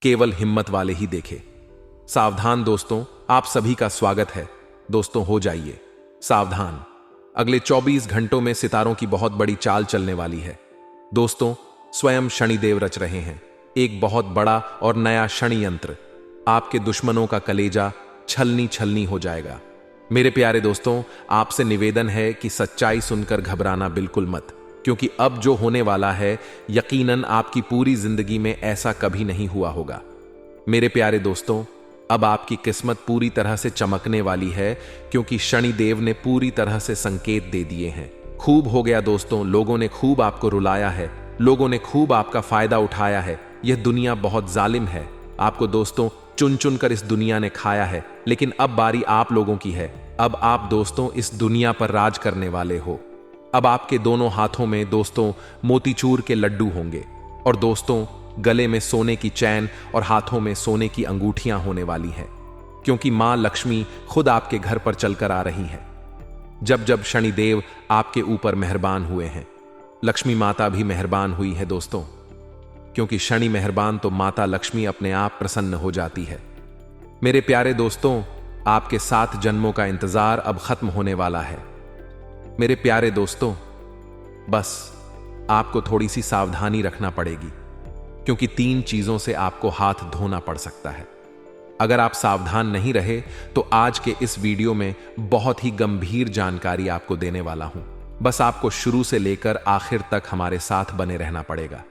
केवल हिम्मत वाले ही देखे। सावधान दोस्तों, आप सभी का स्वागत है। दोस्तों हो जाइए सावधान, अगले 24 घंटों में सितारों की बहुत बड़ी चाल चलने वाली है। दोस्तों, स्वयं शनिदेव रच रहे हैं एक बहुत बड़ा और नया षड्यंत्र। आपके दुश्मनों का कलेजा छलनी छलनी हो जाएगा। मेरे प्यारे दोस्तों, आपसे निवेदन है कि सच्चाई सुनकर घबराना बिल्कुल मत, क्योंकि अब जो होने वाला है यकीनन आपकी पूरी जिंदगी में ऐसा कभी नहीं हुआ होगा। मेरे प्यारे दोस्तों, अब आपकी किस्मत पूरी तरह से चमकने वाली है, क्योंकि शनिदेव ने पूरी तरह से संकेत दे दिए हैं। खूब हो गया दोस्तों, लोगों ने खूब आपको रुलाया है, लोगों ने खूब आपका फायदा उठाया है। यह दुनिया बहुत जालिम है। आपको दोस्तों चुन चुन कर इस दुनिया ने खाया है, लेकिन अब बारी आप लोगों की है। अब आप दोस्तों इस दुनिया पर राज करने वाले हो। अब आपके दोनों हाथों में दोस्तों मोतीचूर के लड्डू होंगे, और दोस्तों गले में सोने की चैन और हाथों में सोने की अंगूठियां होने वाली हैं, क्योंकि मां लक्ष्मी खुद आपके घर पर चलकर आ रही हैं। जब जब शनिदेव आपके ऊपर मेहरबान हुए हैं, लक्ष्मी माता भी मेहरबान हुई है दोस्तों, क्योंकि शनि मेहरबान तो माता लक्ष्मी अपने आप प्रसन्न हो जाती है। मेरे प्यारे दोस्तों, आपके 7 जन्मों का इंतजार अब खत्म होने वाला है। मेरे प्यारे दोस्तों, बस आपको थोड़ी सी सावधानी रखना पड़ेगी, क्योंकि 3 चीजों से आपको हाथ धोना पड़ सकता है। अगर आप सावधान नहीं रहे तो आज के इस वीडियो में बहुत ही गंभीर जानकारी आपको देने वाला हूं। बस आपको शुरू से लेकर आखिर तक हमारे साथ बने रहना पड़ेगा,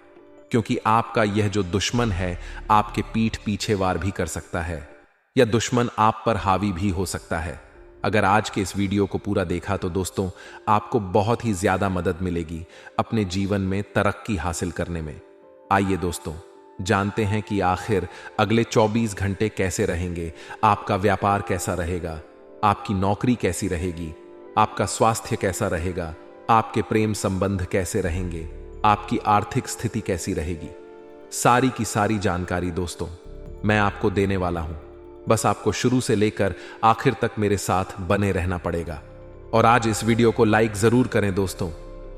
क्योंकि आपका यह जो दुश्मन है आपके पीठ पीछे वार भी कर सकता है, या दुश्मन आप पर हावी भी हो सकता है। अगर आज के इस वीडियो को पूरा देखा तो दोस्तों आपको बहुत ही ज्यादा मदद मिलेगी अपने जीवन में तरक्की हासिल करने में। आइए दोस्तों जानते हैं कि आखिर अगले 24 घंटे कैसे रहेंगे, आपका व्यापार कैसा रहेगा, आपकी नौकरी कैसी रहेगी, आपका स्वास्थ्य कैसा रहेगा, आपके प्रेम संबंध कैसे रहेंगे, आपकी आर्थिक स्थिति कैसी रहेगी। सारी की सारी जानकारी दोस्तों मैं आपको देने वाला हूं। बस आपको शुरू से लेकर आखिर तक मेरे साथ बने रहना पड़ेगा। और आज इस वीडियो को लाइक जरूर करें दोस्तों,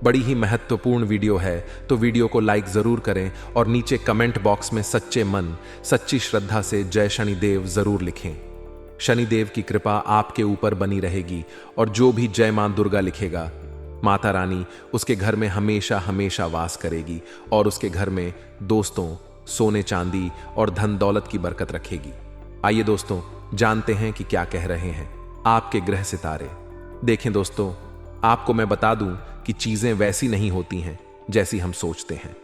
बड़ी ही महत्वपूर्ण वीडियो है, तो वीडियो को लाइक जरूर करें और नीचे कमेंट बॉक्स में सच्चे मन सच्ची श्रद्धा से जय शनिदेव जरूर लिखें। शनिदेव की कृपा आपके ऊपर बनी रहेगी, और जो भी जय मां दुर्गा लिखेगा, माता रानी उसके घर में हमेशा हमेशा वास करेगी, और उसके घर में दोस्तों सोने चांदी और धन दौलत की बरकत रखेगी। आइए दोस्तों जानते हैं कि क्या कह रहे हैं आपके ग्रह सितारे। देखें दोस्तों, आपको मैं बता दूं कि चीजें वैसी नहीं होती हैं जैसी हम सोचते हैं,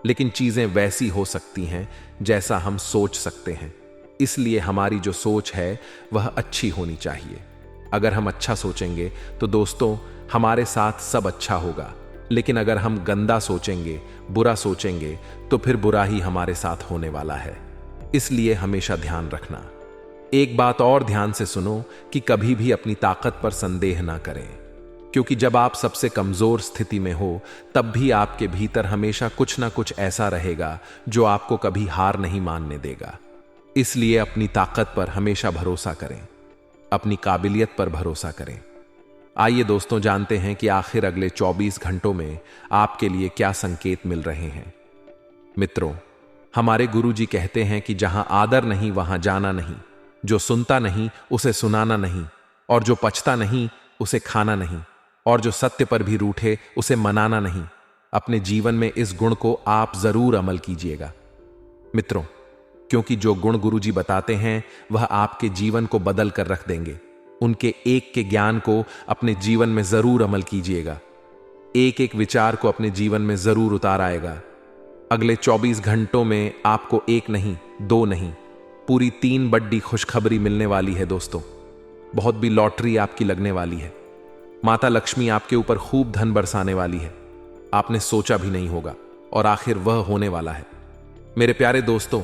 लेकिन चीजें वैसी हो सकती हैं जैसा हम सोच सकते हैं। इसलिए हमारी जो सोच है वह अच्छी होनी चाहिए। अगर हम अच्छा सोचेंगे तो दोस्तों हमारे साथ सब अच्छा होगा, लेकिन अगर हम गंदा सोचेंगे, बुरा सोचेंगे, तो फिर बुरा ही हमारे साथ होने वाला है। इसलिए हमेशा ध्यान रखना। एक बात और ध्यान से सुनो कि कभी भी अपनी ताकत पर संदेह ना करें, क्योंकि जब आप सबसे कमजोर स्थिति में हो तब भी आपके भीतर हमेशा कुछ ना कुछ ऐसा रहेगा जो आपको कभी हार नहीं मानने देगा। इसलिए अपनी ताकत पर हमेशा भरोसा करें, अपनी काबिलियत पर भरोसा करें। आइए दोस्तों जानते हैं कि आखिर अगले 24 घंटों में आपके लिए क्या संकेत मिल रहे हैं। मित्रों, हमारे गुरुजी कहते हैं कि जहां आदर नहीं वहां जाना नहीं, जो सुनता नहीं उसे सुनाना नहीं, और जो पचता नहीं उसे खाना नहीं, और जो सत्य पर भी रूठे उसे मनाना नहीं। अपने जीवन में इस गुण को आप जरूर अमल कीजिएगा मित्रों, क्योंकि जो गुण गुरुजी बताते हैं वह आपके जीवन को बदल कर रख देंगे। उनके एक के ज्ञान को अपने जीवन में जरूर अमल कीजिएगा। एक एक विचार को अपने जीवन में जरूर उतार आएगा। अगले 24 घंटों में आपको 1 नहीं 2 नहीं पूरी 3 बड़ी खुशखबरी मिलने वाली है दोस्तों। बहुत भी लॉटरी आपकी लगने वाली है। माता लक्ष्मी आपके ऊपर खूब धन बरसाने वाली है, आपने सोचा भी नहीं होगा, और आखिर वह होने वाला है। मेरे प्यारे दोस्तों,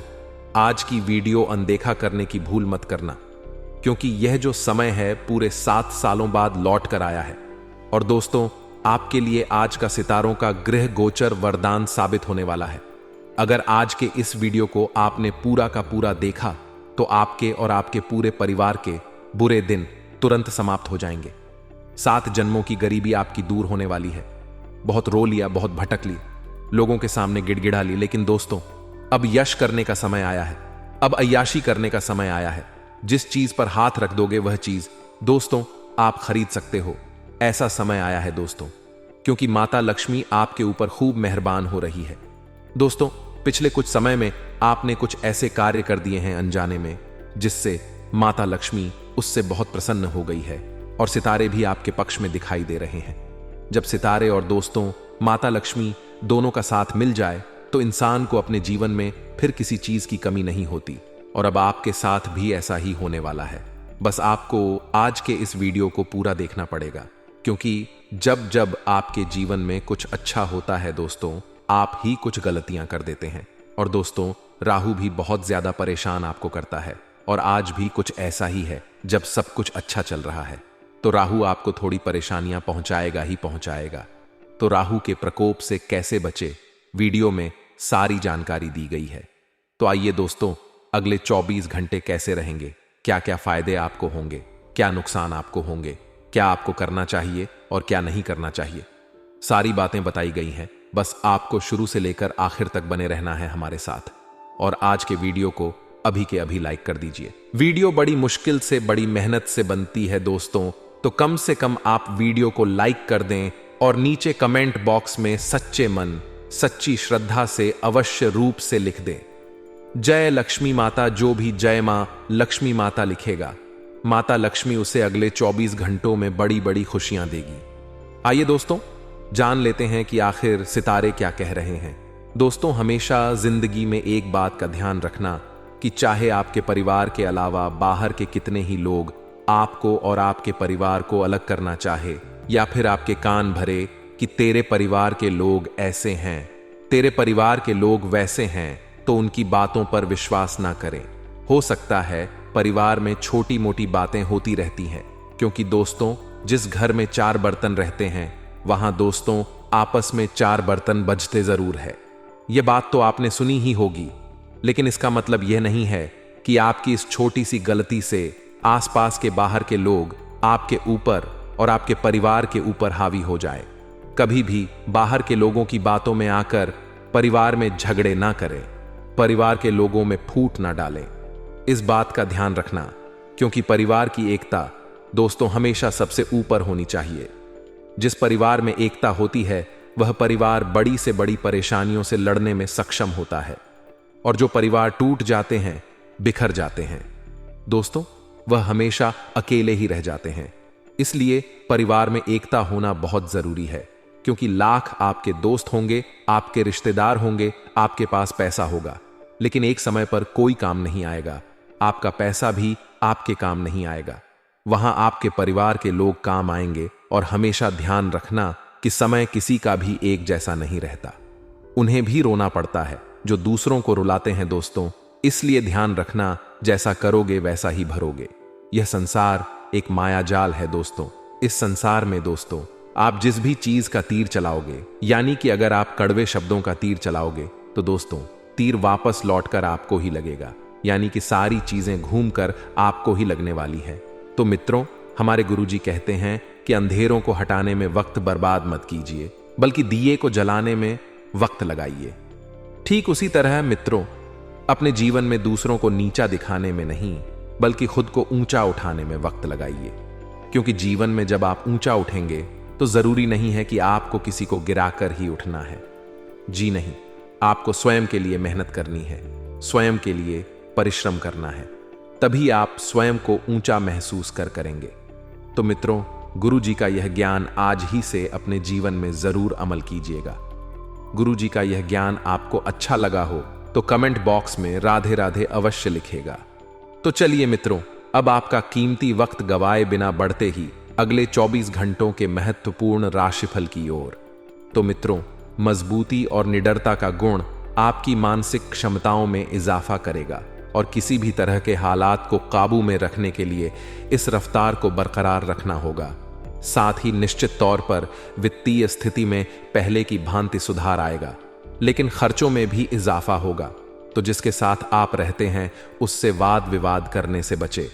आज की वीडियो अनदेखा करने की भूल मत करना, क्योंकि यह जो समय है पूरे 7 सालों बाद लौट कर आया है। और दोस्तों आपके लिए आज का सितारों का गृह गोचर वरदान साबित होने वाला है। अगर आज के इस वीडियो को आपने पूरा का पूरा देखा तो आपके और आपके पूरे परिवार के बुरे दिन तुरंत समाप्त हो जाएंगे। 7 जन्मों की गरीबी आपकी दूर होने वाली है। बहुत रो लिया, बहुत भटक ली, लोगों के सामने गिड़गिड़ा ली, लेकिन दोस्तों अब यश करने का समय आया है। अब अय्याशी करने का समय आया है। जिस चीज पर हाथ रख दोगे वह चीज दोस्तों आप खरीद सकते हो। ऐसा समय आया है दोस्तों, क्योंकि माता लक्ष्मी आपके ऊपर खूब मेहरबान हो रही है। दोस्तों, पिछले कुछ समय में आपने कुछ ऐसे कार्य कर दिए हैं अनजाने में, जिससे माता लक्ष्मी उससे बहुत प्रसन्न हो गई है और सितारे भी आपके पक्ष में दिखाई दे रहे हैं। जब सितारे और दोस्तों माता लक्ष्मी दोनों का साथ मिल जाए तो इंसान को अपने जीवन में फिर किसी चीज की कमी नहीं होती, और अब आपके साथ भी ऐसा ही होने वाला है। बस आपको आज के इस वीडियो को पूरा देखना पड़ेगा, क्योंकि जब जब आपके जीवन में कुछ अच्छा होता है दोस्तों, आप ही कुछ गलतियां कर देते हैं। और दोस्तों, राहु भी बहुत ज्यादा परेशान आपको करता है, और आज भी कुछ ऐसा ही है। जब सब कुछ अच्छा चल रहा है तो राहु आपको थोड़ी परेशानियां पहुंचाएगा ही पहुंचाएगा। तो राहु के प्रकोप से कैसे बचे, वीडियो में सारी जानकारी दी गई है। तो आइए दोस्तों, अगले 24 घंटे कैसे रहेंगे, क्या क्या फायदे आपको होंगे, क्या नुकसान आपको होंगे, क्या आपको करना चाहिए और क्या नहीं करना चाहिए, सारी बातें बताई गई हैं। बस आपको शुरू से लेकर आखिर तक बने रहना है हमारे साथ। और आज के वीडियो को अभी के अभी लाइक कर दीजिए। वीडियो बड़ी मुश्किल से, बड़ी मेहनत से बनती है दोस्तों, तो कम से कम आप वीडियो को लाइक कर दें और नीचे कमेंट बॉक्स में सच्चे मन, सच्ची श्रद्धा से अवश्य रूप से लिख दें जय लक्ष्मी माता। जो भी जय मां लक्ष्मी माता लिखेगा, माता लक्ष्मी उसे अगले 24 घंटों में बड़ी बड़ी खुशियां देगी। आइए दोस्तों, जान लेते हैं कि आखिर सितारे क्या कह रहे हैं। दोस्तों, हमेशा जिंदगी में एक बात का ध्यान रखना कि चाहे आपके परिवार के अलावा बाहर के कितने ही लोग आपको और आपके परिवार को अलग करना चाहे, या फिर आपके कान भरे कि तेरे परिवार के लोग ऐसे हैं, तेरे परिवार के लोग वैसे हैं, तो उनकी बातों पर विश्वास ना करें। हो सकता है परिवार में छोटी मोटी बातें होती रहती हैं, क्योंकि दोस्तों जिस घर में 4 बर्तन रहते हैं वहां दोस्तों आपस में 4 बर्तन बजते जरूर है। यह बात तो आपने सुनी ही होगी, लेकिन इसका मतलब यह नहीं है कि आपकी इस छोटी सी गलती से आसपास के बाहर के लोग आपके ऊपर और आपके परिवार के ऊपर हावी हो जाए। कभी भी बाहर के लोगों की बातों में आकर परिवार में झगड़े ना करें, परिवार के लोगों में फूट ना डालें। इस बात का ध्यान रखना, क्योंकि परिवार की एकता दोस्तों हमेशा सबसे ऊपर होनी चाहिए। जिस परिवार में एकता होती है वह परिवार बड़ी से बड़ी परेशानियों से लड़ने में सक्षम होता है, और जो परिवार टूट जाते हैं, बिखर जाते हैं दोस्तों, वह हमेशा अकेले ही रह जाते हैं। इसलिए परिवार में एकता होना बहुत जरूरी है, क्योंकि लाख आपके दोस्त होंगे, आपके रिश्तेदार होंगे, आपके पास पैसा होगा, लेकिन एक समय पर कोई काम नहीं आएगा। आपका पैसा भी आपके काम नहीं आएगा, वहां आपके परिवार के लोग काम आएंगे। और हमेशा ध्यान रखना कि समय किसी का भी एक जैसा नहीं रहता, उन्हें भी रोना पड़ता है जो दूसरों को रुलाते हैं दोस्तों। इसलिए ध्यान रखना, जैसा करोगे वैसा ही भरोगे। यह संसार एक मायाजाल है दोस्तों। इस संसार में दोस्तों आप जिस भी चीज का तीर चलाओगे, यानी कि अगर आप कड़वे शब्दों का तीर चलाओगे तो दोस्तों तीर वापस लौटकर आपको ही लगेगा, यानी कि सारी चीजें घूमकर आपको ही लगने वाली है। तो मित्रों, हमारे गुरुजी कहते हैं कि अंधेरों को हटाने में वक्त बर्बाद मत कीजिए, बल्कि दिए को जलाने में वक्त लगाइए। ठीक उसी तरह मित्रों, अपने जीवन में दूसरों को नीचा दिखाने में नहीं, बल्कि खुद को ऊंचा उठाने में वक्त लगाइए। क्योंकि जीवन में जब आप ऊंचा उठेंगे तो जरूरी नहीं है कि आपको किसी को गिराकर ही उठना है। जी नहीं, आपको स्वयं के लिए मेहनत करनी है, स्वयं के लिए परिश्रम करना है, तभी आप स्वयं को ऊंचा महसूस करेंगे। तो मित्रों, गुरु जी का यह ज्ञान आज ही से अपने जीवन में जरूर अमल कीजिएगा। गुरु जी का यह ज्ञान आपको अच्छा लगा हो तो कमेंट बॉक्स में राधे राधे अवश्य लिखेगा। तो चलिए मित्रों, अब आपका कीमती वक्त गवाए बिना बढ़ते ही अगले 24 घंटों के महत्वपूर्ण राशिफल की ओर। तो मित्रों, मजबूती और निडरता का गुण आपकी मानसिक क्षमताओं में इजाफा करेगा और किसी भी तरह के हालात को काबू में रखने के लिए इस रफ्तार को बरकरार रखना होगा। साथ ही निश्चित तौर पर वित्तीय स्थिति में पहले की भांति सुधार आएगा, लेकिन खर्चों में भी इजाफा होगा। तो जिसके साथ आप रहते हैं उससे वाद विवाद करने से बचे।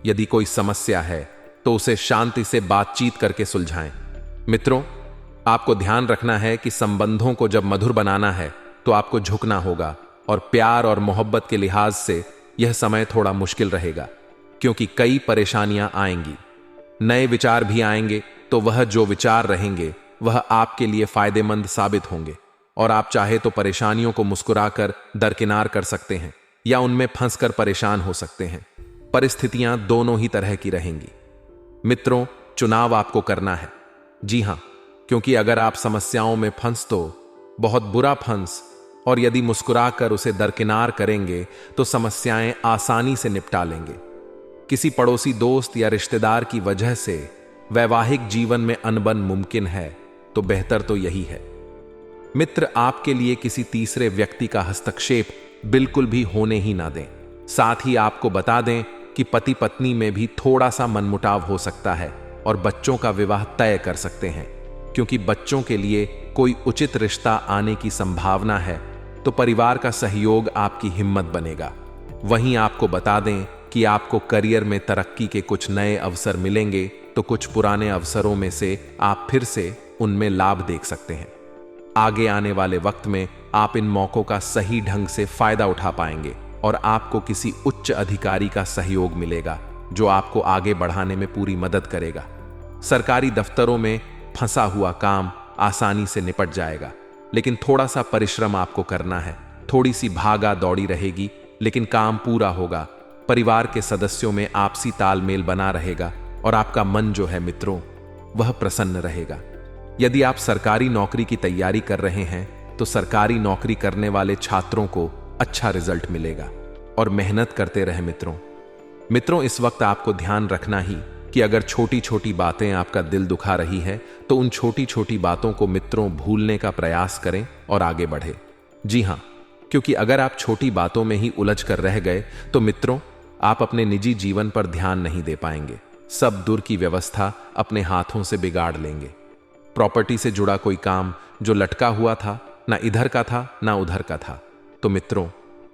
यदि कोई समस्या है तो उसे शांति से बातचीत करके सुलझाएं। मित्रों, आपको ध्यान रखना है कि संबंधों को जब मधुर बनाना है तो आपको झुकना होगा और प्यार और मोहब्बत के लिहाज से यह समय थोड़ा मुश्किल रहेगा, क्योंकि कई परेशानियां आएंगी। नए विचार भी आएंगे, तो वह जो विचार रहेंगे वह आपके लिए फायदेमंद साबित होंगे, और आप चाहे तो परेशानियों को मुस्कुराकर दरकिनार कर सकते हैं या उनमें फंसकर परेशान हो सकते हैं। परिस्थितियां दोनों ही तरह की रहेंगी। मित्रों, चुनाव आपको करना है। जी हां, क्योंकि अगर आप समस्याओं में फंस तो बहुत बुरा फंस, और यदि मुस्कुराकर उसे दरकिनार करेंगे तो समस्याएं आसानी से निपटा लेंगे। किसी पड़ोसी दोस्त या रिश्तेदार की वजह से वैवाहिक जीवन में अनबन मुमकिन है, तो बेहतर तो यही है। मित्र आपके लिए किसी तीसरे व्यक्ति का हस्तक्षेप बिल्कुल भी होने ही ना दें। साथ ही आपको बता दें कि पति पत्नी में भी थोड़ा सा मनमुटाव हो सकता है और बच्चों का विवाह तय कर सकते हैं, क्योंकि बच्चों के लिए कोई उचित रिश्ता आने की संभावना है, तो परिवार का सहयोग आपकी हिम्मत बनेगा। वहीं आपको बता दें कि आपको करियर में तरक्की के कुछ नए अवसर मिलेंगे, तो कुछ पुराने अवसरों में से आप फिर से उनमें लाभ देख सकते हैं। आगे आने वाले वक्त में आप इन मौकों का सही ढंग से फायदा उठा पाएंगे और आपको किसी उच्च अधिकारी का सहयोग मिलेगा, जो आपको आगे बढ़ाने में पूरी मदद करेगा। सरकारी दफ्तरों में फंसा हुआ काम आसानी से निपट जाएगा, लेकिन थोड़ा सा परिश्रम आपको करना है। थोड़ी सी भागा दौड़ी रहेगी, लेकिन काम पूरा होगा। परिवार के सदस्यों में आपसी तालमेल बना रहेगा और आपका मन जो है मित्रों, वह प्रसन्न रहेगा। यदि आप सरकारी नौकरी की तैयारी कर रहे हैं, तो सरकारी नौकरी करने वाले छात्रों को अच्छा रिजल्ट मिलेगा, और मेहनत करते रहे मित्रों, इस वक्त आपको ध्यान रखना ही कि अगर छोटी छोटी बातें आपका दिल दुखा रही है, तो उन छोटी छोटी बातों को मित्रों भूलने का प्रयास करें और आगे बढ़े। जी हां, क्योंकि अगर आप छोटी बातों में ही उलझ कर रह गए, तो मित्रों आप अपने निजी जीवन पर ध्यान नहीं दे पाएंगे। सब दूर की व्यवस्था अपने हाथों से बिगाड़ लेंगे। प्रॉपर्टी से जुड़ा कोई काम जो लटका हुआ था, ना इधर का था ना उधर का था, तो मित्रों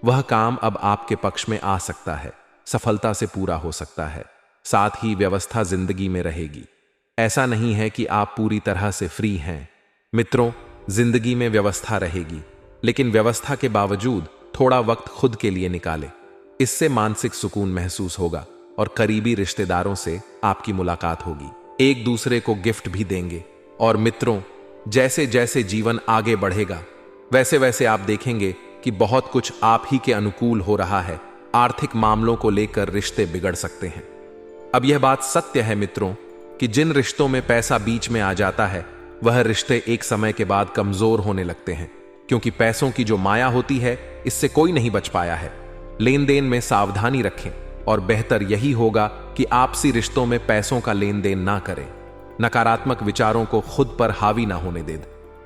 वह काम अब आपके पक्ष में आ सकता है, सफलता से पूरा हो सकता है। साथ ही व्यवस्था जिंदगी में रहेगी। ऐसा नहीं है कि आप पूरी तरह से फ्री हैं। मित्रों, जिंदगी में व्यवस्था रहेगी, लेकिन व्यवस्था के बावजूद थोड़ा वक्त खुद के लिए निकालें। इससे मानसिक सुकून महसूस होगा और करीबी रिश्तेदारों से आपकी मुलाकात होगी। एक दूसरे को गिफ्ट भी देंगे। और मित्रों, जैसे जैसे जीवन आगे बढ़ेगा, वैसे वैसे आप देखेंगे कि बहुत कुछ आप ही के अनुकूल हो रहा है। आर्थिक मामलों को लेकर रिश्ते बिगड़ सकते हैं। अब यह बात सत्य है मित्रों कि जिन रिश्तों में पैसा बीच में आ जाता है, वह रिश्ते एक समय के बाद कमजोर होने लगते हैं, क्योंकि पैसों की जो माया होती है, इससे कोई नहीं बच पाया है। लेन देन में सावधानी रखें, और बेहतर यही होगा कि आपसी रिश्तों में पैसों का लेन देन ना करें। नकारात्मक विचारों को खुद पर हावी ना होने दें,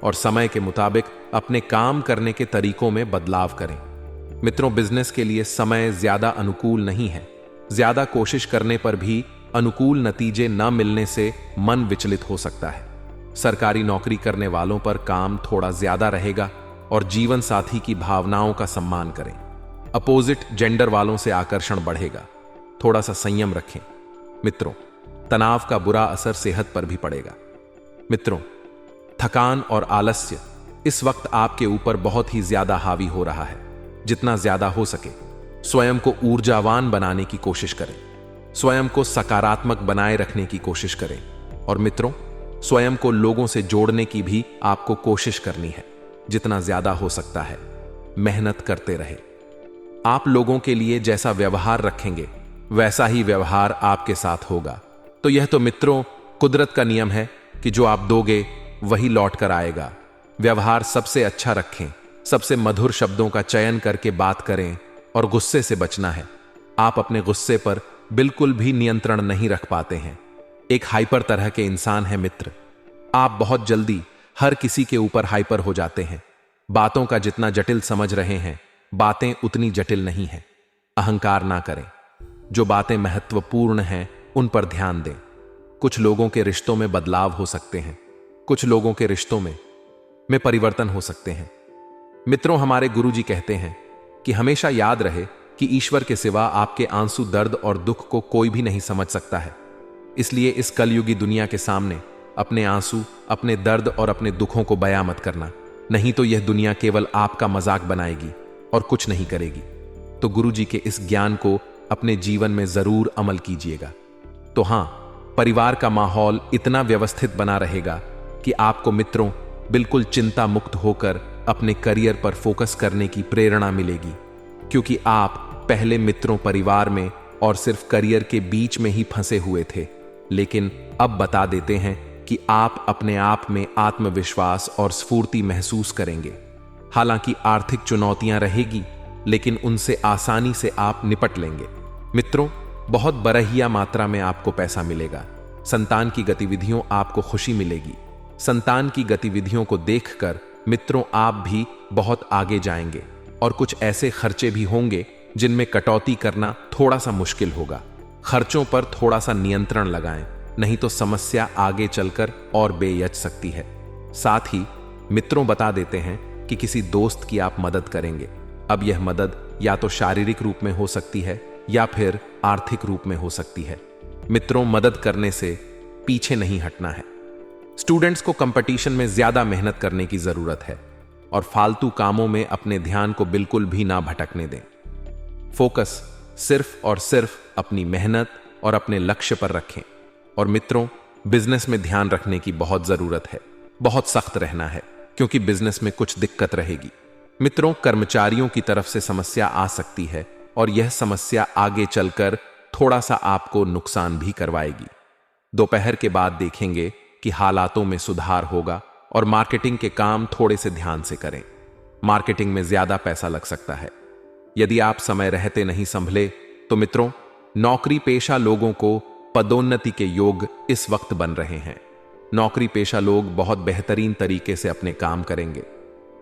और समय के मुताबिक अपने काम करने के तरीकों में बदलाव करें। मित्रों, बिजनेस के लिए समय ज्यादा अनुकूल नहीं है। ज्यादा कोशिश करने पर भी अनुकूल नतीजे न मिलने से मन विचलित हो सकता है। सरकारी नौकरी करने वालों पर काम थोड़ा ज्यादा रहेगा, और जीवन साथी की भावनाओं का सम्मान करें। अपोजिट जेंडर वालों से आकर्षण बढ़ेगा। थोड़ा सा संयम रखें। मित्रों, तनाव का बुरा असर सेहत पर भी पड़ेगा। मित्रों, थकान और आलस्य इस वक्त आपके ऊपर बहुत ही ज्यादा हावी हो रहा है। जितना ज्यादा हो सके स्वयं को ऊर्जावान बनाने की कोशिश करें। स्वयं को सकारात्मक बनाए रखने की कोशिश करें। और मित्रों, स्वयं को लोगों से जोड़ने की भी आपको कोशिश करनी है। जितना ज्यादा हो सकता है मेहनत करते रहे। आप लोगों के लिए जैसा व्यवहार रखेंगे, वैसा ही व्यवहार आपके साथ होगा। तो यह तो मित्रों कुदरत का नियम है कि जो आप दोगे वही लौट कर आएगा। व्यवहार सबसे अच्छा रखें, सबसे मधुर शब्दों का चयन करके बात करें, और गुस्से से बचना है। आप अपने गुस्से पर बिल्कुल भी नियंत्रण नहीं रख पाते हैं। एक हाइपर तरह के इंसान हैं मित्र। आप बहुत जल्दी हर किसी के ऊपर हाइपर हो जाते हैं। बातों का जितना जटिल समझ रहे हैं, बातें उतनी जटिल नहीं हैं। अहंकार ना करें। जो बातें महत्वपूर्ण हैं उन पर ध्यान दें। कुछ लोगों के रिश्तों में बदलाव हो सकते हैं। कुछ लोगों के रिश्तों में परिवर्तन हो सकते हैं। मित्रों, हमारे गुरुजी कहते हैं कि हमेशा याद रहे कि ईश्वर के सिवा आपके आंसू, दर्द और दुख को कोई भी नहीं समझ सकता है। इसलिए इस कलयुगी दुनिया के सामने अपने आंसू, अपने दर्द और अपने दुखों को बयां मत करना, नहीं तो यह दुनिया केवल आपका मजाक बनाएगी और कुछ नहीं करेगी। तो गुरुजी के इस ज्ञान को अपने जीवन में जरूर अमल कीजिएगा। तो हां, परिवार का माहौल इतना व्यवस्थित बना रहेगा कि आपको मित्रों बिल्कुल चिंता मुक्त होकर अपने करियर पर फोकस करने की प्रेरणा मिलेगी, क्योंकि आप पहले मित्रों, परिवार में और सिर्फ करियर के बीच में ही फंसे हुए थे। लेकिन अब बता देते हैं कि आप अपने आप में आत्मविश्वास और स्फूर्ति महसूस करेंगे। हालांकि आर्थिक चुनौतियां रहेगी, लेकिन उनसे आसानी से आप निपट लेंगे। मित्रों, बहुत बरहिया मात्रा में आपको पैसा मिलेगा। संतान की गतिविधियों आपको खुशी मिलेगी। संतान की गतिविधियों को देखकर मित्रों आप भी बहुत आगे जाएंगे और कुछ ऐसे खर्चे भी होंगे जिनमें कटौती करना थोड़ा सा मुश्किल होगा। खर्चों पर थोड़ा सा नियंत्रण लगाएं, नहीं तो समस्या आगे चलकर और बेयच सकती है। साथ ही मित्रों बता देते हैं कि किसी दोस्त की आप मदद करेंगे। अब यह मदद या तो शारीरिक रूप में हो सकती है या फिर आर्थिक रूप में हो सकती है। मित्रों, मदद करने से पीछे नहीं हटना है। स्टूडेंट्स को कंपटीशन में ज्यादा मेहनत करने की जरूरत है और फालतू कामों में अपने ध्यान को बिल्कुल भी ना भटकने दें। फोकस सिर्फ और सिर्फ अपनी मेहनत और अपने लक्ष्य पर रखें। और मित्रों, बिजनेस में ध्यान रखने की बहुत जरूरत है। बहुत सख्त रहना है, क्योंकि बिजनेस में कुछ दिक्कत रहेगी। मित्रों, कर्मचारियों की तरफ से समस्या आ सकती है और यह समस्या आगे चलकर थोड़ा सा आपको नुकसान भी करवाएगी। दोपहर के बाद देखेंगे कि हालातों में सुधार होगा और मार्केटिंग के काम थोड़े से ध्यान से करें। मार्केटिंग में ज्यादा पैसा लग सकता है। यदि आप समय रहते नहीं संभले तो मित्रों, नौकरी पेशा लोगों को पदोन्नति के योग इस वक्त बन रहे हैं। नौकरी पेशा लोग बहुत बेहतरीन तरीके से अपने काम करेंगे।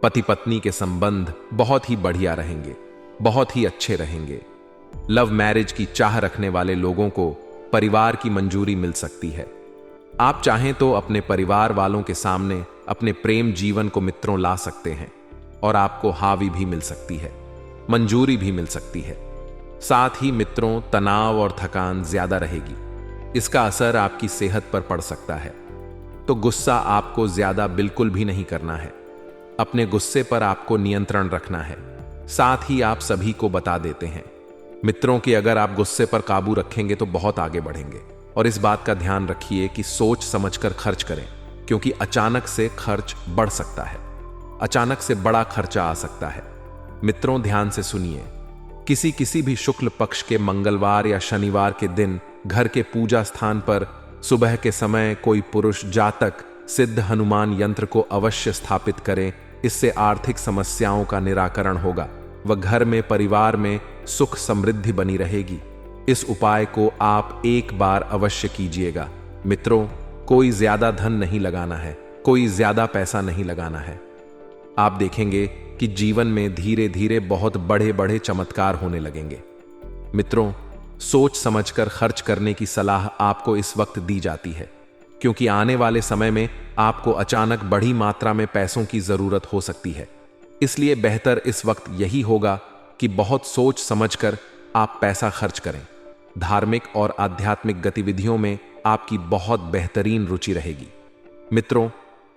पति पत्नी के संबंध बहुत ही बढ़िया रहेंगे, बहुत ही अच्छे रहेंगे। लव मैरिज की चाह रखने वाले लोगों को परिवार की मंजूरी मिल सकती है। आप चाहें तो अपने परिवार वालों के सामने अपने प्रेम जीवन को मित्रों ला सकते हैं और आपको हावी भी मिल सकती है, मंजूरी भी मिल सकती है। साथ ही मित्रों, तनाव और थकान ज्यादा रहेगी। इसका असर आपकी सेहत पर पड़ सकता है। तो गुस्सा आपको ज्यादा बिल्कुल भी नहीं करना है। अपने गुस्से पर आपको नियंत्रण रखना है। साथ ही आप सभी को बता देते हैं मित्रों कि अगर आप गुस्से पर काबू रखेंगे तो बहुत आगे बढ़ेंगे। और इस बात का ध्यान रखिए कि सोच समझकर खर्च करें, क्योंकि अचानक से खर्च बढ़ सकता है। अचानक से बड़ा खर्चा आ सकता है। मित्रों, ध्यान से सुनिए। किसी भी शुक्ल पक्ष के मंगलवार या शनिवार के दिन घर के पूजा स्थान पर सुबह के समय कोई पुरुष जातक सिद्ध हनुमान यंत्र को अवश्य स्थापित करें। इससे आर्थिक समस्याओं का निराकरण होगा व घर में, परिवार में सुख समृद्धि बनी रहेगी। इस उपाय को आप एक बार अवश्य कीजिएगा। मित्रों, कोई ज्यादा धन नहीं लगाना है, कोई ज्यादा पैसा नहीं लगाना है। आप देखेंगे कि जीवन में धीरे धीरे बहुत बड़े बड़े चमत्कार होने लगेंगे। मित्रों, सोच समझकर खर्च करने की सलाह आपको इस वक्त दी जाती है, क्योंकि आने वाले समय में आपको अचानक बड़ी मात्रा में पैसों की जरूरत हो सकती है। इसलिए बेहतर इस वक्त यही होगा कि बहुत सोच समझकर आप पैसा खर्च करें। धार्मिक और आध्यात्मिक गतिविधियों में आपकी बहुत बेहतरीन रुचि रहेगी। मित्रों,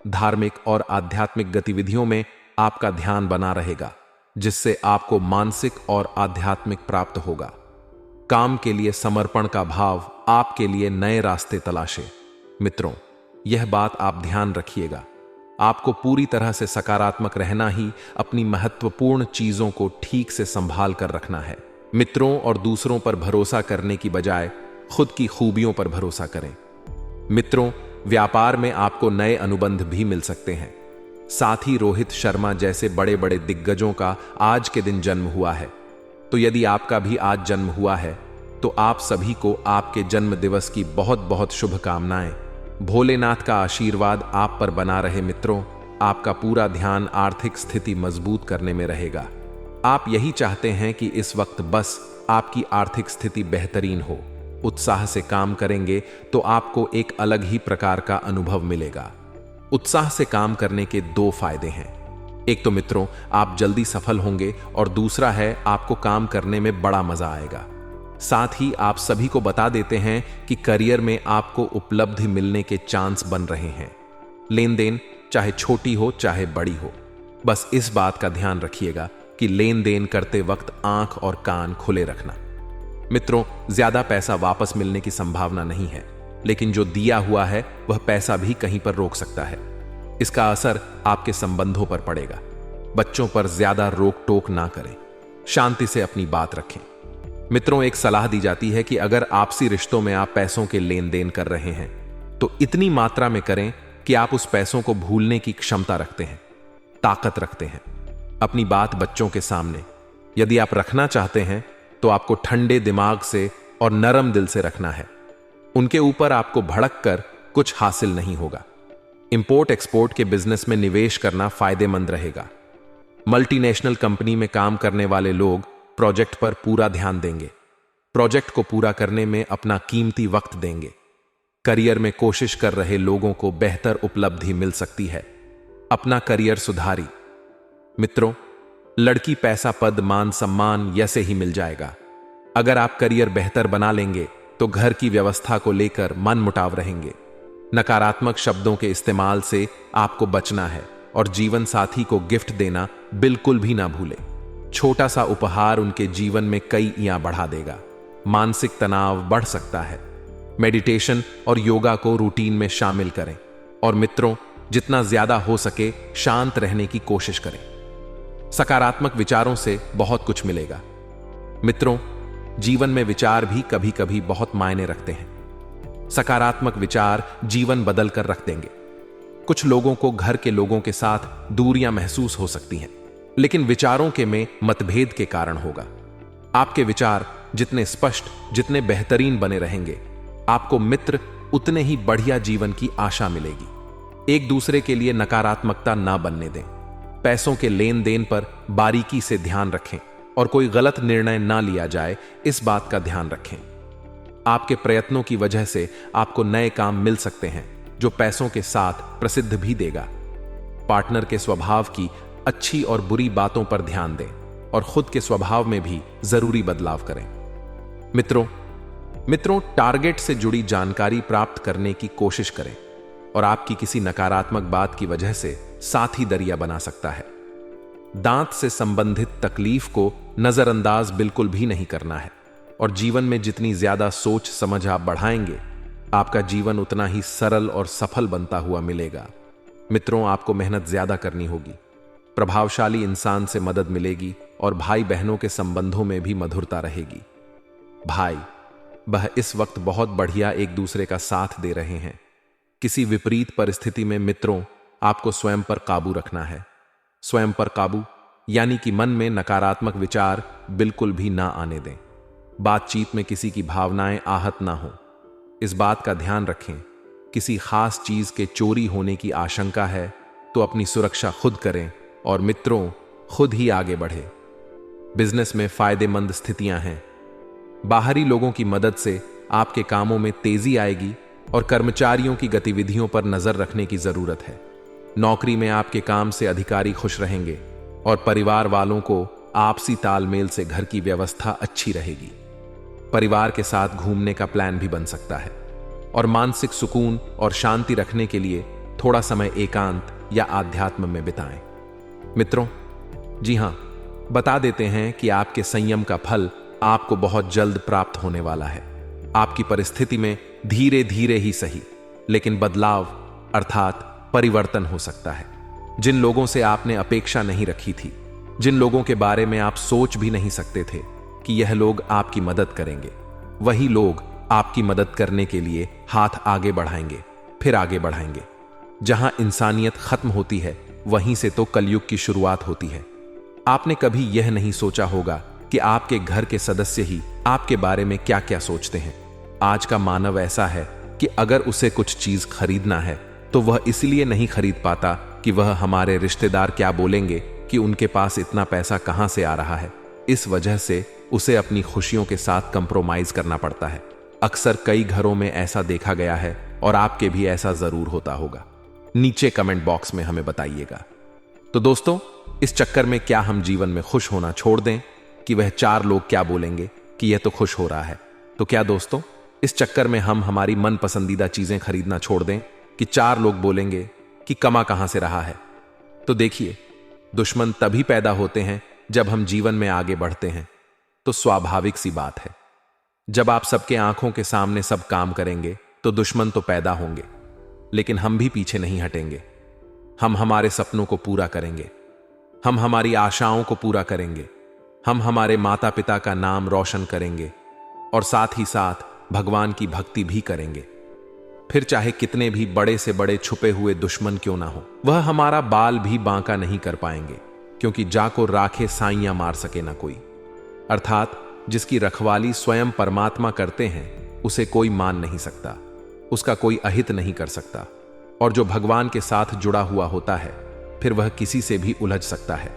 धार्मिक और आध्यात्मिक गतिविधियों में आपका ध्यान बना रहेगा, जिससे आपको मानसिक और आध्यात्मिक प्राप्त होगा। काम के लिए समर्पण का भाव आपके लिए नए रास्ते तलाशे। मित्रों, यह बात आप ध्यान रखिएगा। आपको पूरी तरह से सकारात्मक रहना ही अपनी महत्वपूर्ण चीजों को ठीक से संभाल कर रखना है। मित्रों और दूसरों पर भरोसा करने की बजाय खुद की खूबियों पर भरोसा करें। मित्रों, व्यापार में आपको नए अनुबंध भी मिल सकते हैं। साथ ही रोहित शर्मा जैसे बड़े बड़े दिग्गजों का आज के दिन जन्म हुआ है। तो यदि आपका भी आज जन्म हुआ है तो आप सभी को आपके जन्म दिवस की बहुत बहुत शुभकामनाएं। भोलेनाथ का आशीर्वाद आप पर बना रहे। मित्रों, आपका पूरा ध्यान आर्थिक स्थिति मजबूत करने में रहेगा। आप यही चाहते हैं कि इस वक्त बस आपकी आर्थिक स्थिति बेहतरीन हो। उत्साह से काम करेंगे तो आपको एक अलग ही प्रकार का अनुभव मिलेगा। उत्साह से काम करने के दो फायदे हैं। एक तो मित्रों, आप जल्दी सफल होंगे और दूसरा है आपको काम करने में बड़ा मजा आएगा। साथ ही आप सभी को बता देते हैं कि करियर में आपको उपलब्धि मिलने के चांस बन रहे हैं। लेन देन चाहे छोटी हो चाहे बड़ी हो, बस इस बात का ध्यान रखिएगा कि लेन देन करते वक्त आंख और कान खुले रखना। मित्रों, ज्यादा पैसा वापस मिलने की संभावना नहीं है, लेकिन जो दिया हुआ है वह पैसा भी कहीं पर रोक सकता है। इसका असर आपके संबंधों पर पड़ेगा। बच्चों पर ज्यादा रोक टोक ना करें, शांति से अपनी बात रखें। मित्रों, एक सलाह दी जाती है कि अगर आपसी रिश्तों में आप पैसों के लेन देन कर रहे हैं तो इतनी मात्रा में करें कि आप उस पैसों को भूलने की क्षमता रखते हैं, ताकत रखते हैं। अपनी बात बच्चों के सामने यदि आप रखना चाहते हैं तो आपको ठंडे दिमाग से और नरम दिल से रखना है। उनके ऊपर आपको भड़क कर कुछ हासिल नहीं होगा। इंपोर्ट एक्सपोर्ट के बिजनेस में निवेश करना फायदेमंद रहेगा। मल्टीनेशनल कंपनी में काम करने वाले लोग प्रोजेक्ट पर पूरा ध्यान देंगे, प्रोजेक्ट को पूरा करने में अपना कीमती वक्त देंगे। करियर में कोशिश कर रहे लोगों को बेहतर उपलब्धि मिल सकती है। अपना करियर सुधारी। मित्रों, लड़की पैसा पद मान सम्मान ऐसे ही मिल जाएगा। अगर आप करियर बेहतर बना लेंगे तो घर की व्यवस्था को लेकर मन मुटाव रहेंगे। नकारात्मक शब्दों के इस्तेमाल से आपको बचना है और जीवन साथी को गिफ्ट देना बिल्कुल भी ना भूलें। छोटा सा उपहार उनके जीवन में कई ईयां बढ़ा देगा। मानसिक तनाव बढ़ सकता है। मेडिटेशन और योगा को रूटीन में शामिल करें और मित्रों, जितना ज्यादा हो सके शांत रहने की कोशिश करें। सकारात्मक विचारों से बहुत कुछ मिलेगा। मित्रों, जीवन में विचार भी कभी कभी बहुत मायने रखते हैं। सकारात्मक विचार जीवन बदल कर रख देंगे। कुछ लोगों को घर के लोगों के साथ दूरियां महसूस हो सकती हैं, लेकिन विचारों के में मतभेद के कारण होगा। आपके विचार जितने स्पष्ट, जितने बेहतरीन बने रहेंगे, आपको मित्र उतने ही बढ़िया जीवन की आशा मिलेगी। एक दूसरे के लिए नकारात्मकता ना बनने दें। पैसों के लेन देन पर बारीकी से ध्यान रखें और कोई गलत निर्णय ना लिया जाए, इस बात का ध्यान रखें। आपके प्रयत्नों की वजह से आपको नए काम मिल सकते हैं जो पैसों के साथ प्रसिद्ध भी देगा। पार्टनर के स्वभाव की अच्छी और बुरी बातों पर ध्यान दें और खुद के स्वभाव में भी जरूरी बदलाव करें। मित्रों, टारगेट से जुड़ी जानकारी प्राप्त करने की कोशिश करें और आपकी किसी नकारात्मक बात की वजह से साथी दरिया बना सकता है। दांत से संबंधित तकलीफ को नजरअंदाज बिल्कुल भी नहीं करना है और जीवन में जितनी ज्यादा सोच समझ आप बढ़ाएंगे, आपका जीवन उतना ही सरल और सफल बनता हुआ मिलेगा। मित्रों, आपको मेहनत ज्यादा करनी होगी, प्रभावशाली इंसान से मदद मिलेगी और भाई बहनों के संबंधों में भी मधुरता रहेगी। भाई वह इस वक्त बहुत बढ़िया एक दूसरे का साथ दे रहे हैं। किसी विपरीत परिस्थिति में मित्रों, आपको स्वयं पर काबू रखना है। स्वयं पर काबू यानी कि मन में नकारात्मक विचार बिल्कुल भी ना आने दें। बातचीत में किसी की भावनाएं आहत ना हो, इस बात का ध्यान रखें। किसी खास चीज के चोरी होने की आशंका है तो अपनी सुरक्षा खुद करें और मित्रों, खुद ही आगे बढ़े। बिजनेस में फायदेमंद स्थितियां हैं। बाहरी लोगों की मदद से आपके कामों में तेजी आएगी और कर्मचारियों की गतिविधियों पर नजर रखने की जरूरत है। नौकरी में आपके काम से अधिकारी खुश रहेंगे और परिवार वालों को आपसी तालमेल से घर की व्यवस्था अच्छी रहेगी। परिवार के साथ घूमने का प्लान भी बन सकता है और मानसिक सुकून और शांति रखने के लिए थोड़ा समय एकांत या आध्यात्म में बिताएं। मित्रों, जी हां, बता देते हैं कि आपके संयम का फल आपको बहुत जल्द प्राप्त होने वाला है। आपकी परिस्थिति में धीरे धीरे ही सही, लेकिन बदलाव अर्थात परिवर्तन हो सकता है। जिन लोगों से आपने अपेक्षा नहीं रखी थी, जिन लोगों के बारे में आप सोच भी नहीं सकते थे कि यह लोग आपकी मदद करेंगे, वही लोग आपकी मदद करने के लिए हाथ आगे बढ़ाएंगे, फिर आगे बढ़ाएंगे। जहां इंसानियत खत्म होती है, वहीं से तो कलयुग की शुरुआत होती है। आपने कभी यह नहीं सोचा होगा कि आपके घर के सदस्य ही आपके बारे में क्या क्या सोचते हैं। आज का मानव ऐसा है कि अगर उसे कुछ चीज खरीदना है तो वह इसलिए नहीं खरीद पाता कि वह हमारे रिश्तेदार क्या बोलेंगे, कि उनके पास इतना पैसा कहां से आ रहा है। इस वजह से उसे अपनी खुशियों के साथ कंप्रोमाइज करना पड़ता है। अक्सर कई घरों में ऐसा देखा गया है और आपके भी ऐसा जरूर होता होगा। नीचे कमेंट बॉक्स में हमें बताइएगा। तो दोस्तों, इस चक्कर में क्या हम जीवन में खुश होना छोड़ दें कि वह 4 लोग क्या बोलेंगे कि यह तो खुश हो रहा है? तो क्या दोस्तों, इस चक्कर में हम हमारी मन पसंदीदा चीजें खरीदना छोड़ दें कि 4 लोग बोलेंगे कि कमा कहां से रहा है? तो देखिए, दुश्मन तभी पैदा होते हैं जब हम जीवन में आगे बढ़ते हैं तो स्वाभाविक सी बात है, जब आप सबके आंखों के सामने सब काम करेंगे तो दुश्मन तो पैदा होंगे, लेकिन हम भी पीछे नहीं हटेंगे। हम हमारे सपनों को पूरा करेंगे, हम हमारी आशाओं को पूरा करेंगे, हम हमारे माता पिता का नाम रोशन करेंगे और साथ ही साथ भगवान की भक्ति भी करेंगे। फिर चाहे कितने भी बड़े से बड़े छुपे हुए दुश्मन क्यों ना हो, वह हमारा बाल भी बांका नहीं कर पाएंगे, क्योंकि जाको राखे साइयां मार सके ना कोई। अर्थात जिसकी रखवाली स्वयं परमात्मा करते हैं उसे कोई मान नहीं सकता, उसका कोई अहित नहीं कर सकता। और जो भगवान के साथ जुड़ा हुआ होता है फिर वह किसी से भी उलझ सकता है,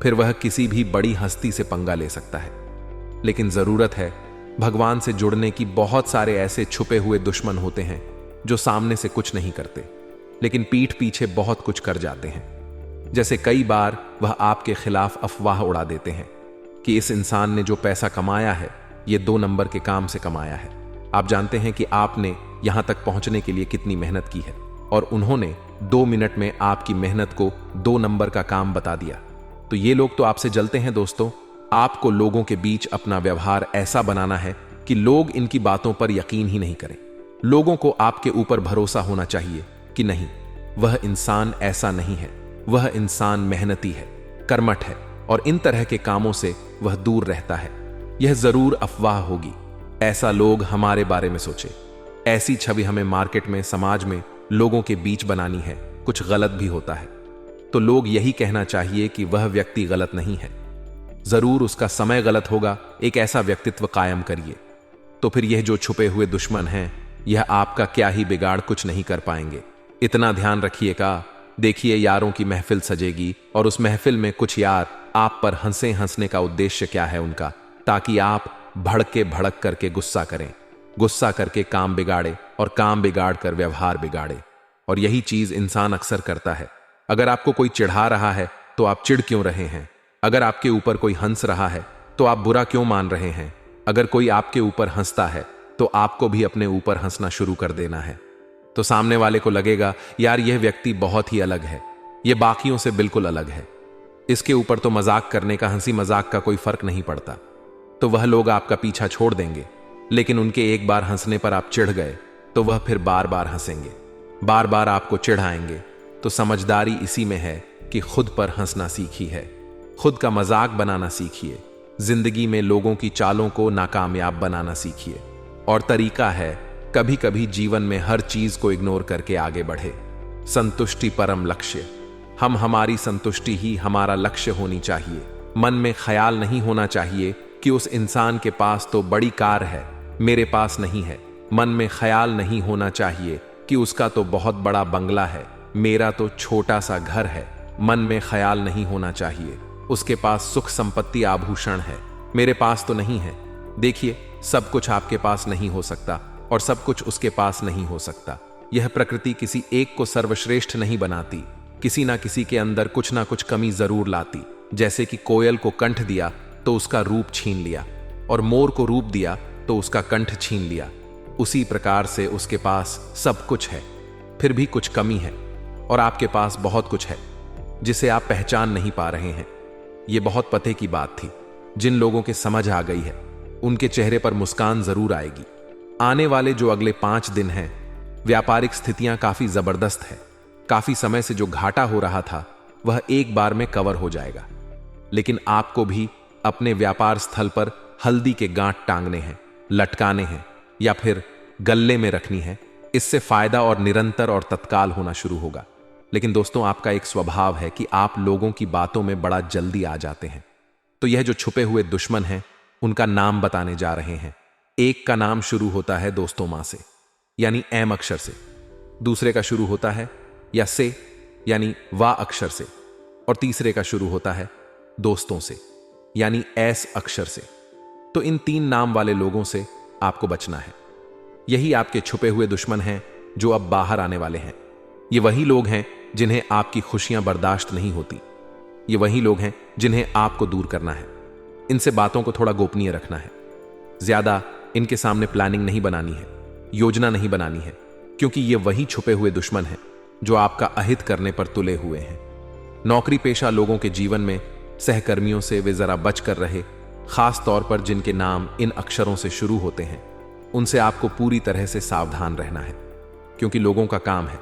फिर वह किसी भी बड़ी हस्ती से पंगा ले सकता है। लेकिन जरूरत है भगवान से जुड़ने की। बहुत सारे ऐसे छुपे हुए दुश्मन होते हैं जो सामने से कुछ नहीं करते, लेकिन पीठ पीछे बहुत कुछ कर जाते हैं। जैसे कई बार वह आपके खिलाफ अफवाह उड़ा देते हैं कि इस इंसान ने जो पैसा कमाया है ये 2 नंबर के काम से कमाया है। आप जानते हैं कि आपने यहां तक पहुंचने के लिए कितनी मेहनत की है, और उन्होंने 2 मिनट में आपकी मेहनत को 2 नंबर का काम बता दिया। तो ये लोग तो आपसे जलते हैं दोस्तों। आपको लोगों के बीच अपना व्यवहार ऐसा बनाना है कि लोग इनकी बातों पर यकीन ही नहीं करें। लोगों को आपके ऊपर भरोसा होना चाहिए कि नहीं, वह इंसान ऐसा नहीं है, वह इंसान मेहनती है, कर्मठ है और इन तरह के कामों से वह दूर रहता है। यह जरूर अफवाह होगी, ऐसा लोग हमारे बारे में सोचे। ऐसी छवि हमें मार्केट में, समाज में लोगों के बीच बनानी है। कुछ गलत भी होता है तो लोग यही कहना चाहिए कि वह व्यक्ति गलत नहीं है, जरूर उसका समय गलत होगा। एक ऐसा व्यक्तित्व कायम करिए, तो फिर यह जो छुपे हुए दुश्मन हैं यह आपका क्या ही बिगाड़ कुछ नहीं कर पाएंगे। इतना ध्यान रखिएगा। देखिए यारों की महफिल सजेगी और उस महफिल में कुछ यार आप पर हंसे। हंसने का उद्देश्य क्या है उनका? ताकि आप भड़क करके गुस्सा करें, गुस्सा करके काम बिगाड़े और काम बिगाड़ कर व्यवहार बिगाड़े। और यही चीज इंसान अक्सर करता है। अगर आपको कोई चिढ़ा रहा है तो आप चिढ़ क्यों रहे हैं? अगर आपके ऊपर कोई हंस रहा है तो आप बुरा क्यों मान रहे हैं? अगर कोई आपके ऊपर हंसता है तो आपको भी अपने ऊपर हंसना शुरू कर देना है। तो सामने वाले को लगेगा यार यह व्यक्ति बहुत ही अलग है, यह बाकियों से बिल्कुल अलग है, इसके ऊपर तो मजाक करने का, हंसी मजाक का कोई फर्क नहीं पड़ता। तो वह लोग आपका पीछा छोड़ देंगे। लेकिन उनके एक बार हंसने पर आप चिढ़ गए तो वह फिर बार बार हंसेंगे, बार बार आपको चिढ़ाएंगे। तो समझदारी इसी में है कि खुद पर हंसना सीखी है, खुद का मजाक बनाना सीखिए। जिंदगी में लोगों की चालों को नाकामयाब बनाना सीखिए। और तरीका है कभी कभी जीवन में हर चीज को इग्नोर करके आगे बढ़े। संतुष्टि परम लक्ष्य। हम हमारी संतुष्टि ही हमारा लक्ष्य होनी चाहिए। मन में ख्याल नहीं होना चाहिए कि उस इंसान के पास तो बड़ी कार है, मेरे पास नहीं है। मन में ख्याल नहीं होना चाहिए कि उसका तो बहुत बड़ा बंगला है, मेरा तो छोटा सा घर है। मन में ख्याल नहीं होना चाहिए उसके पास सुख संपत्ति आभूषण है, मेरे पास तो नहीं है। देखिए सब कुछ आपके पास नहीं हो सकता और सब कुछ उसके पास नहीं हो सकता। यह प्रकृति किसी एक को सर्वश्रेष्ठ नहीं बनाती, किसी ना किसी के अंदर कुछ ना कुछ कमी जरूर लाती। जैसे कि कोयल को कंठ दिया तो उसका रूप छीन लिया, और मोर को रूप दिया तो उसका कंठ छीन लिया। उसी प्रकार से उसके पास सब कुछ है, फिर भी कुछ कमी है, और आपके पास बहुत कुछ है जिसे आप पहचान नहीं पा रहे हैं। यह बहुत पते की बात थी। जिन लोगों के समझ आ गई है उनके चेहरे पर मुस्कान जरूर आएगी। आने वाले जो अगले 5 दिन हैं, व्यापारिक स्थितियां काफी जबरदस्त है। काफी समय से जो घाटा हो रहा था वह एक बार में कवर हो जाएगा। लेकिन आपको भी अपने व्यापार स्थल पर हल्दी के गांठ टांगने हैं, लटकाने हैं या फिर गल्ले में रखनी है। इससे फायदा और निरंतर और तत्काल होना शुरू होगा। लेकिन दोस्तों आपका एक स्वभाव है कि आप लोगों की बातों में बड़ा जल्दी आ जाते हैं। तो यह जो छुपे हुए दुश्मन हैं उनका नाम बताने जा रहे हैं। एक का नाम शुरू होता है दोस्तों मां से, यानी एम अक्षर से। दूसरे का शुरू होता है या से, यानी वा अक्षर से। और तीसरे का शुरू होता है दोस्तों से, यानी एस अक्षर से। तो इन 3 नाम वाले लोगों से आपको बचना है। यही आपके छुपे हुए दुश्मन हैं जो अब बाहर आने वाले हैं। ये वही लोग हैं जिन्हें आपकी खुशियां बर्दाश्त नहीं होती। ये वही लोग हैं जिन्हें आपको दूर करना है। इनसे बातों को थोड़ा गोपनीय रखना है। ज्यादा इनके सामने प्लानिंग नहीं बनानी है, योजना नहीं बनानी है, क्योंकि ये वही छुपे हुए दुश्मन हैं जो आपका अहित करने पर तुले हुए हैं। नौकरी पेशा लोगों के जीवन में सहकर्मियों से वे जरा बच कर रहे, खास तौर पर जिनके नाम इन अक्षरों से शुरू होते हैं। उनसे आपको पूरी तरह से सावधान रहना है, क्योंकि लोगों का काम है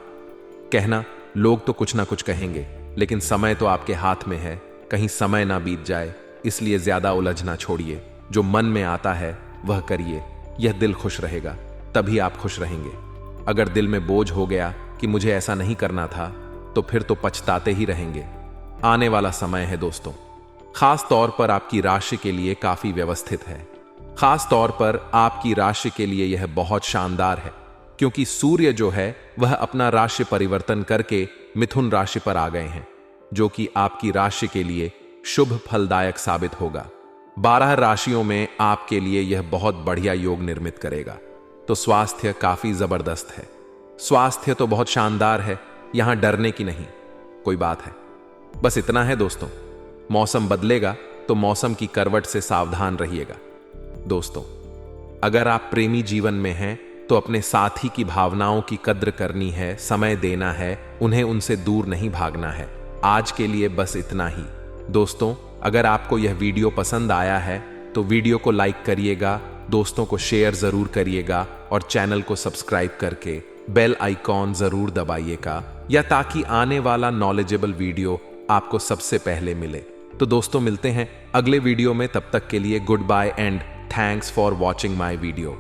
कहना। लोग तो कुछ ना कुछ कहेंगे, लेकिन समय तो आपके हाथ में है, कहीं समय ना बीत जाए। इसलिए ज्यादा उलझना छोड़िए, जो मन में आता है वह करिए। यह दिल खुश रहेगा तभी आप खुश रहेंगे। अगर दिल में बोझ हो गया कि मुझे ऐसा नहीं करना था, तो फिर तो पछताते ही रहेंगे। आने वाला समय है दोस्तों, खास तौर पर आपकी राशि के लिए काफी व्यवस्थित है। खास तौर पर आपकी राशि के लिए यह बहुत शानदार है, क्योंकि सूर्य जो है वह अपना राशि परिवर्तन करके मिथुन राशि पर आ गए हैं, जो कि आपकी राशि के लिए शुभ फलदायक साबित होगा। 12 राशियों में आपके लिए यह बहुत बढ़िया योग निर्मित करेगा। तो स्वास्थ्य काफी जबरदस्त है। स्वास्थ्य तो बहुत शानदार है, यहां डरने की नहीं कोई बात है। बस इतना है दोस्तों, मौसम बदलेगा तो मौसम की करवट से सावधान रहिएगा। दोस्तों, अगर आप प्रेमी जीवन में हैं तो अपने साथी की भावनाओं की कद्र करनी है, समय देना है, उन्हें उनसे दूर नहीं भागना है। आज के लिए बस इतना ही दोस्तों। अगर आपको यह वीडियो पसंद आया है तो वीडियो को लाइक करिएगा, दोस्तों को शेयर जरूर करिएगा और चैनल को सब्सक्राइब करके बेल आइकॉन जरूर दबाइएगा, या ताकि आने वाला नॉलेजेबल वीडियो आपको सबसे पहले मिले। तो दोस्तों, मिलते हैं अगले वीडियो में। तब तक के लिए goodbye and thanks for watching my video.